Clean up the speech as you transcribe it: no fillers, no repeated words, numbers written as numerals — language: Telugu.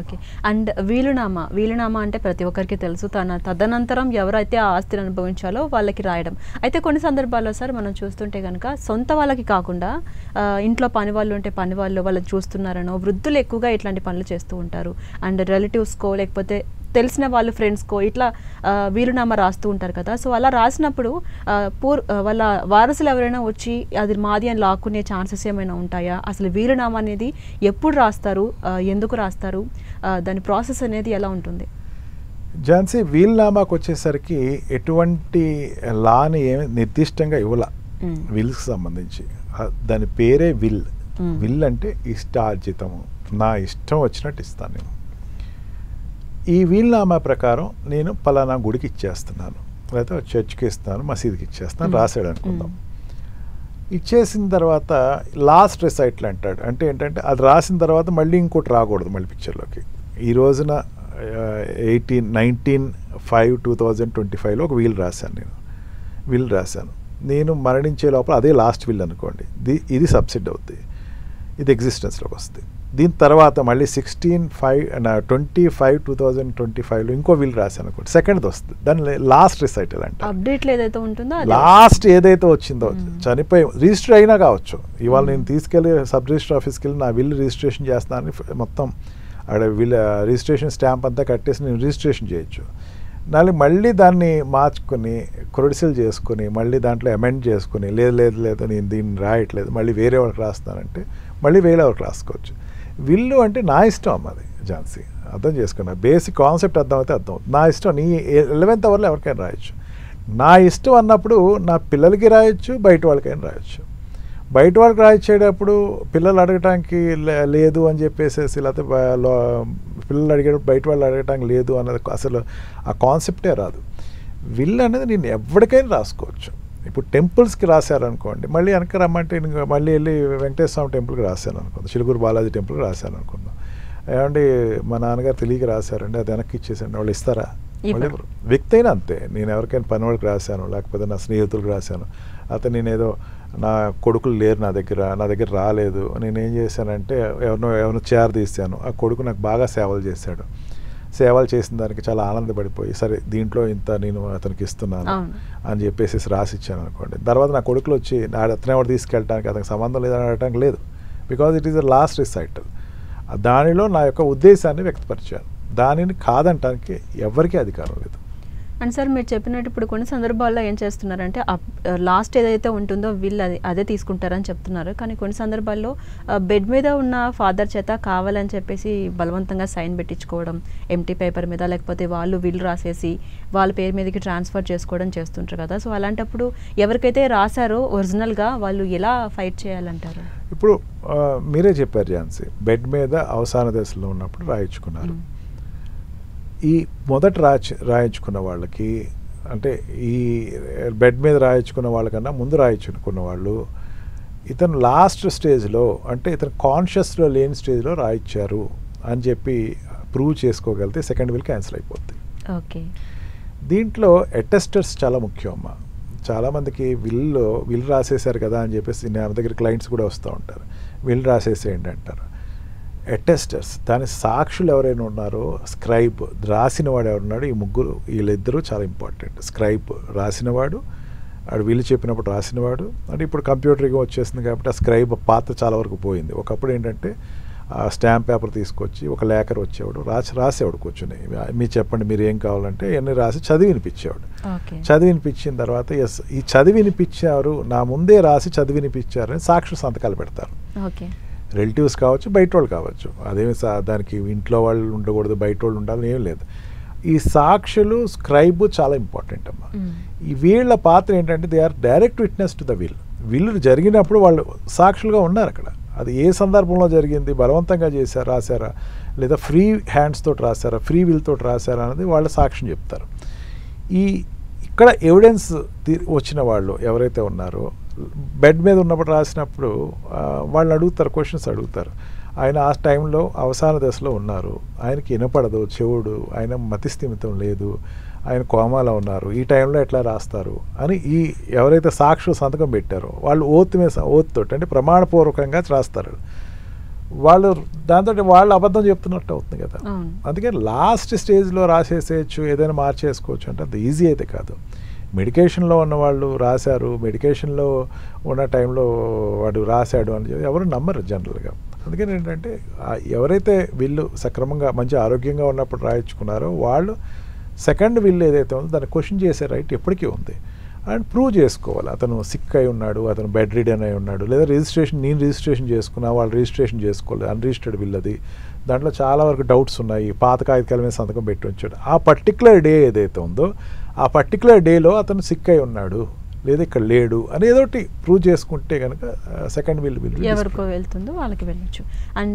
ఓకే. అండ్ వీలునామా అంటే ప్రతి ఒక్కరికి తెలుసు. తదనంతరం ఎవరైతే ఆ ఆస్తిని అనుభవించాలో వాళ్ళకి రాయడం. అయితే కొన్ని సందర్భాల్లో సార్ మనం చూస్తుంటే గనక సొంత వాళ్ళకి కాకుండా ఇంట్లో పని వాళ్ళు ఉంటే పని వాళ్ళు చూస్తున్నారనో వృద్ధులు ఎక్కువగా ఇట్లాంటి పనులు చేస్తూ ఉంటారు. అండ్ రిలేటివ్స్కో లేకపోతే తెలిసిన వాళ్ళు ఫ్రెండ్స్కో ఇట్లా వీలునామా రాస్తూ ఉంటారు కదా. సో అలా రాసినప్పుడు వాళ్ళ వారసులు ఎవరైనా వచ్చి అది మాది అని లాక్కునే ఛాన్సెస్ ఏమైనా ఉంటాయా? అసలు వీలునామా అనేది ఎప్పుడు రాస్తారు, ఎందుకు రాస్తారు, దాని ప్రాసెస్ అనేది ఎలా ఉంటుంది? ఝాన్సీ, వీలునామాకు వచ్చేసరికి ఎటువంటి లాని ఏమి నిర్దిష్టంగా ఇవ్వాల విల్స్కి సంబంధించి. దాని పేరే విల్. విల్ అంటే ఇష్టార్జితము, నా ఇష్టం వచ్చినట్టు ఇస్తాను నేను. ఈ వీలునామా ప్రకారం నేను పలానా గుడికి ఇచ్చేస్తున్నాను, లేకపోతే చర్చ్కి ఇస్తాను, మసీదుకి ఇచ్చేస్తాను రాశాడు అనుకుందాం. ఇచ్చేసిన తర్వాత లాస్ట్ రిసైట్లు అంటాడు. అంటే ఏంటంటే అది రాసిన తర్వాత మళ్ళీ ఇంకోటి రాకూడదు మళ్ళీ పిక్చర్లోకి. ఈ రోజున 19/5/2025లో ఒక వీల్ రాశాను. నేను మరణించే లోపల అదే లాస్ట్ విల్ అనుకోండి. ఇది సబ్సిడ్ అవుద్ది, ఇది ఎగ్జిస్టెన్స్లోకి వస్తుంది. దీని తర్వాత మళ్ళీ 16/25/2025లో ఇంకో విల్ రాశాను అనుకోండి, సెకండ్ది వస్తుంది. దాని లాస్ట్ రిసైటల్ అంటే అప్డేట్లు ఏదైతే ఉంటుందో లాస్ట్ ఏదైతే వచ్చిందో చనిపోయి రిజిస్టర్ అయినా కావచ్చు. ఇవాళ నేను తీసుకెళ్ళి సబ్ రిజిస్టర్ ఆఫీస్కి వెళ్ళి నా విల్ రిజిస్ట్రేషన్ చేస్తానని మొత్తం అక్కడ రిజిస్ట్రేషన్ స్టాంప్ అంతా కట్టేసి నేను రిజిస్ట్రేషన్ చేయొచ్చు. మళ్ళీ దాన్ని మార్చుకొని క్రొడిసిల్ చేసుకొని మళ్ళీ దాంట్లో అమెండ్ చేసుకొని లేదు నేను దీన్ని రాయట్లేదు, మళ్ళీ వేరే వాళ్ళకి రాస్తానంటే మళ్ళీ వేరే వాళ్ళకి రాసుకోవచ్చు. విల్లు అంటే నా ఇష్టం అమ్మది ఝాన్సీ, అర్థం చేసుకున్నా. బేసిక్ కాన్సెప్ట్ అర్థమైతే అర్థం. నా ఇష్టం, నీ 11th అవర్లో ఎవరికైనా రాయొచ్చు. నా ఇష్టం అన్నప్పుడు నా పిల్లలకి రాయొచ్చు, బయట వాళ్ళకైనా రాయొచ్చు. బయట వాళ్ళకి రాయించేటప్పుడు పిల్లలు అడగటానికి లేదు అని చెప్పేసి, లేకపోతే పిల్లలు అడిగేటప్పుడు బయట వాళ్ళు అడగటానికి లేదు అన్నది అసలు ఆ కాన్సెప్టే రాదు. విల్ అనేది నేను ఎవరికైనా రాసుకోవచ్చు. ఇప్పుడు టెంపుల్స్కి రాశారనుకోండి, మళ్ళీ వెనక్కి రమ్మంటే మళ్ళీ వెళ్ళి వెంకటేశ్వర స్వామి టెంపుల్కి రాశాను అనుకుందాం, చిలుకూరు బాలాజీ టెంపుల్కి రాశాను అనుకుందాం. ఏమండి మా నాన్నగారు తెలియక రాశారండి, అది వెనక్కి ఇచ్చేసండి, వాళ్ళు ఇస్తారా? మళ్ళీ వ్యక్తి అయినా అంతే. నేను ఎవరికైనా పని వాళ్ళకి రాశాను, లేకపోతే నా స్నేహితులకు రాశాను, లేకపోతే నేనేదో నా కొడుకులు లేరు నా దగ్గర రాలేదు, నేనేం చేశానంటే ఎవరినో చేరదీశాను, ఆ కొడుకు నాకు బాగా సేవలు చేశాడు, సేవలు చేసిన దానికి చాలా ఆనందపడిపోయి సరే దీంట్లో ఇంత నేను అతనికి ఇస్తున్నాను అని చెప్పేసి రాసిచ్చాను అనుకోండి. తర్వాత నా కొడుకులు వచ్చి అతనే ఎవరు తీసుకెళ్ళడానికి అతనికి సంబంధం లేదని అడగడానికి లేదు, because it is the last recital. దానిలో నా యొక్క ఉద్దేశాన్ని వ్యక్తపరిచాను, దానిని కాదంటానికి ఎవరికీ అధికారం లేదు. అండ్ సార్ మీరు చెప్పినట్టు ఇప్పుడు కొన్ని సందర్భాల్లో ఏం చేస్తున్నారంటే లాస్ట్ ఏదైతే ఉంటుందో వీళ్ళు అదే తీసుకుంటారని చెప్తున్నారు. కానీ కొన్ని సందర్భాల్లో బెడ్ మీద ఉన్న ఫాదర్ చేత కావాలని చెప్పేసి బలవంతంగా సైన్ పెట్టించుకోవడం ఎంటీ పేపర్ మీద, లేకపోతే వాళ్ళు వీళ్ళు రాసేసి వాళ్ళ పేరు మీదకి ట్రాన్స్ఫర్ చేసుకోవడం చేస్తుంటారు కదా. సో అలాంటప్పుడు ఎవరికైతే రాశారో ఒరిజినల్గా వాళ్ళు ఎలా ఫైట్ చేయాలంటారు? ఇప్పుడు మీరే చెప్పారు ఝాన్సీ, బెడ్ మీద అవసాన దశలో ఉన్నప్పుడు రాయించుకున్నారు. ఈ మొదట రాయించుకున్న వాళ్ళకి, అంటే ఈ బెడ్ మీద రాయించుకున్న వాళ్ళకన్నా ముందు రాయించుకున్న వాళ్ళు ఇతను లాస్ట్ స్టేజ్లో, అంటే ఇతను కాన్షియస్లో లేని స్టేజ్లో రాయించారు అని చెప్పి ప్రూవ్ చేసుకోగలిగితే సెకండ్ విల్ క్యాన్సిల్ అయిపోద్ది. ఓకే. దీంట్లో అటెస్టర్స్ చాలా ముఖ్యం అమ్మ. చాలామందికి విల్ రాసేసారు కదా అని చెప్పేసి నా దగ్గర క్లయింట్స్ కూడా వస్తూ ఉంటారు, విల్ రాసేసేయండి అంటారు. అటెస్టర్స్, దాని సాక్షులు ఎవరైనా ఉన్నారో, స్క్రైబ్ రాసినవాడు ఎవరున్నాడు, వీళ్ళిద్దరూ చాలా ఇంపార్టెంట్. స్క్రైబ్ రాసినవాడు, వాడు వీళ్ళు చెప్పినప్పుడు రాసినవాడు. అంటే ఇప్పుడు కంప్యూటర్గా వచ్చేసింది కాబట్టి ఆ స్క్రైబ్ పాత్ర చాలా వరకు పోయింది. ఒకప్పుడు ఏంటంటే స్టాంప్ పేపర్ తీసుకొచ్చి ఒక లేఖర్ వచ్చేవాడు, రాసేవాడు కూర్చుని, మీరు చెప్పండి మీరు ఏం కావాలంటే ఇవన్నీ రాసి చదివి వినిపించేవాడు. చదివి వినిపించిన తర్వాత ఎస్ ఈ చదివి వినిపించారు, నా ముందే రాసి చదివి వినిపించారని సాక్షులు సంతకాలు పెడతారు. రిలేటివ్స్ కావచ్చు, బయట వాళ్ళు కావచ్చు, అదేమి దానికి ఇంట్లో వాళ్ళు ఉండకూడదు, బయట వాళ్ళు ఉండాలని ఏం లేదు. ఈ సాక్షులు స్క్రైబ్ చాలా ఇంపార్టెంట్ అమ్మా. ఈ వీళ్ళ పాత్ర ఏంటంటే they are direct witness to the will జరిగినప్పుడు వాళ్ళు సాక్షులుగా ఉన్నారు అక్కడ. అది ఏ సందర్భంలో జరిగింది, బలవంతంగా చేశారా, రాశారా, లేదా ఫ్రీ హ్యాండ్స్ తోటి రాశారా, ఫ్రీ విల్ తోటి రాశారా అనేది వాళ్ళ సాక్ష్యం చెప్తారు. ఇక్కడ ఎవిడెన్స్ వచ్చిన వాళ్ళు ఎవరైతే ఉన్నారో, బెడ్ మీద ఉన్నప్పుడు రాసినప్పుడు వాళ్ళు అడుగుతారు, క్వశ్చన్స్ అడుగుతారు. ఆయన ఆ టైంలో అవసాన దశలో ఉన్నారు, ఆయనకి వినపడదు, చెవుడు, ఆయన మతిస్థిమితం లేదు, ఆయన కోమాలో ఉన్నారు, ఈ టైంలో ఎట్లా రాస్తారు అని ఎవరైతే సాక్షులు సంతకం పెట్టారో వాళ్ళు ఓత్ తోటి, అంటే ప్రమాణపూర్వకంగా రాస్తారు. వాళ్ళు దాంతో వాళ్ళు అబద్ధం చెప్తున్నట్టు అవుతుంది కదా. అవును. అందుకని లాస్ట్ స్టేజ్లో రాసేసేయచ్చు, ఏదైనా మార్చేసుకోవచ్చు అంటే అంత ఈజీ అయితే కాదు. మెడికేషన్లో ఉన్న వాళ్ళు రాశారు, మెడికేషన్లో ఉన్న టైంలో వాడు రాశాడు అని చెప్పి ఎవరు నమ్మరు జనరల్గా. అందుకని ఏంటంటే ఎవరైతే వీళ్ళు సక్రమంగా మంచి ఆరోగ్యంగా ఉన్నప్పుడు రాయించుకున్నారో వాళ్ళు సెకండ్ విల్ ఏదైతే ఉందో దాన్ని క్వశ్చన్ చేసే రైట్ ఎప్పటికీ ఉంది. అండ్ ప్రూవ్ చేసుకోవాలి అతను సిక్ అయి ఉన్నాడు, అతను బెడ్ రిడన్ అయి ఉన్నాడు, లేదా నేను రిజిస్ట్రేషన్ చేసుకున్నా వాళ్ళు రిజిస్ట్రేషన్ చేసుకోలేదు, అన్రిజిస్టర్డ్ బిల్ అది, దాంట్లో చాలా వరకు డౌట్స్ ఉన్నాయి, పాత కాగితాల మీద సంతకం పెట్టి ఉంచాడు. ఆ పర్టికులర్ డే ఏదైతే ఉందో ఆ పర్టికులర్ డేలో అతను సిక్ అయి ఉన్నాడు లేదా ఇక్కడ లేడు అని ఏదోటి ప్రూవ్ చేసుకుంటే కనుక సెకండ్ విల్ ఎవరికో వెళ్తుందో వాళ్ళకి వెళ్ళొచ్చు. అండ్